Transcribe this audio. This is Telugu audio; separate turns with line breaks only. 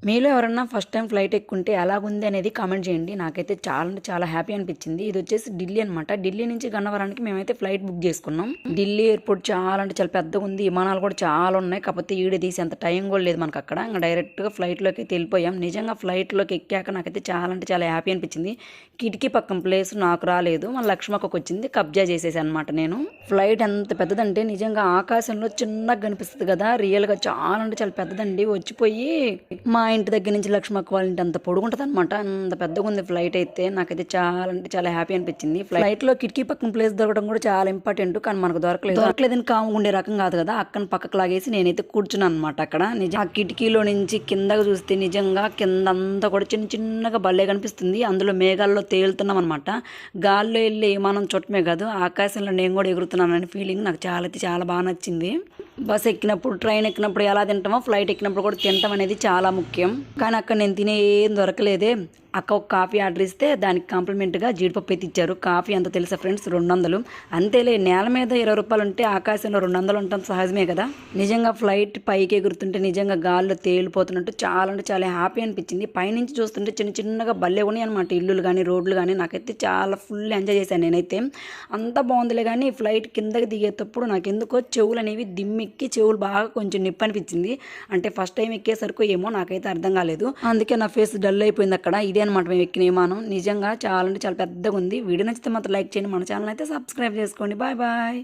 మీలో ఎవరన్నా ఫస్ట్ టైం ఫ్లైట్ ఎక్కుంటే ఎలాగుంది అనేది కామెంట్ చేయండి. నాకైతే చాలా అంటే చాలా హ్యాపీ అనిపించింది. ఇది వచ్చేసి ఢిల్లీ అనమాట. ఢిల్లీ నుంచి గన్నవరానికి మేమైతే ఫ్లైట్ బుక్ చేసుకున్నాం. ఢిల్లీ ఎయిర్పోర్ట్ చాలా అంటే చాలా పెద్దగా ఉంది. విమానాలు కూడా చాలా ఉన్నాయి. కాకపోతే ఈడ తీసి అంత టైం కూడా లేదు మనకు అక్కడ. ఇంకా డైరెక్ట్గా ఫ్లైట్లోకి అయితే వెళ్ళిపోయాం. నిజంగా ఫ్లైట్లోకి ఎక్కాక నాకైతే చాలా అంటే చాలా హ్యాపీ అనిపించింది. కిటికీ పక్కన ప్లేస్ నాకు రాలేదు. మన లక్ష్మక్కకు వచ్చింది. కబ్జా చేసేసి అనమాట నేను. ఫ్లైట్ ఎంత పెద్దదంటే నిజంగా ఆకాశంలో చిన్నగా కనిపిస్తుంది కదా, రియల్గా చాలా అంటే చాలా పెద్దదండి. వచ్చిపోయి మా ఇంటి దగ్గర నుంచి లక్ష్మక్క వాళ్ళ ఇంటి అంత పొడుగుంటది అనమాట. అంత పెద్దగా ఉంది ఫ్లైట్ అయితే. నాకైతే చాలా అంటే చాలా హ్యాపీ అనిపించింది. ఫ్లైట్ లో కిటికీ పక్కన ప్లేస్ దొరకడం కూడా చాలా ఇంపార్టెంట్. కానీ మనకు దొరకలేదని కాము ఉండే రకం కాదు కదా. అక్కన పక్కకు లాగేసి నేనైతే కూర్చున్నాను అనమాట అక్కడ. నిజం ఆ కిటికీలో నుంచి కిందకు చూస్తే నిజంగా కింద అంతా కూడా చిన్న చిన్నగా భలే కనిపిస్తుంది. అందులో మేఘాల్లో తేలుతున్నాం అనమాట. గాల్లో వెళ్ళి మనం చుట్టమే కాదు, ఆకాశంలో నేను కూడా ఎగురుతున్నానని ఫీలింగ్ నాకు చాలా అయితే చాలా బాగా నచ్చింది. బస్ ఎక్కినప్పుడు, ట్రైన్ ఎక్కినప్పుడు ఎలా తింటామో ఫ్లైట్ ఎక్కినప్పుడు కూడా తింటాం అనేది చాలా ముఖ్యం. కానీ అక్కడ నేను తినే ఏం దొరకలేదే. అక్క ఒక కాఫీ ఆర్డర్ ఇస్తే దానికి కాంప్లిమెంట్గా జీడిపప్పు అయితే ఇచ్చారు. కాఫీ అంత తెలుసా ఫ్రెండ్స్, 200. అంతేలే, నేల మీద 20 రూపాయలు ఉంటే ఆకాశంలో 200 ఉంటాం సహజమే కదా. నిజంగా ఫ్లైట్ పైకి ఎగురుతుంటే నిజంగా గాల్లో తేలిపోతున్నట్టు చాలా అంటే చాలా హ్యాపీ అనిపించింది. పైనుంచి చూస్తుంటే చిన్న చిన్నగా భలే ఉన్నాయి అనమాట ఇల్లులు కానీ రోడ్లు కానీ. నాకైతే చాలా ఫుల్ ఎంజాయ్ చేశాను నేనైతే. అంత బాగుందిలే. కానీ ఫ్లైట్ కిందకి దిగేటప్పుడు నాకు ఎందుకో చెవులు అనేవి దిమ్మెక్కి చెవులు బాగా కొంచెం నిప్పు అనిపించింది. అంటే ఫస్ట్ టైం ఎక్కేసరికి ఏమో నాకైతే అర్థం కాలేదు. అందుకే నా ఫేస్ డల్ అయిపోయింది అక్కడ. ఇదే అనమాట మేము ఎక్కిన విమానం. నిజంగా చాలా అంటే చాలా పెద్దగా ఉంది. వీడియో నచ్చితే మాత్రం లైక్ చేయండి. మన ఛానల్ అయితే సబ్స్క్రైబ్ చేసుకోండి. Bye bye.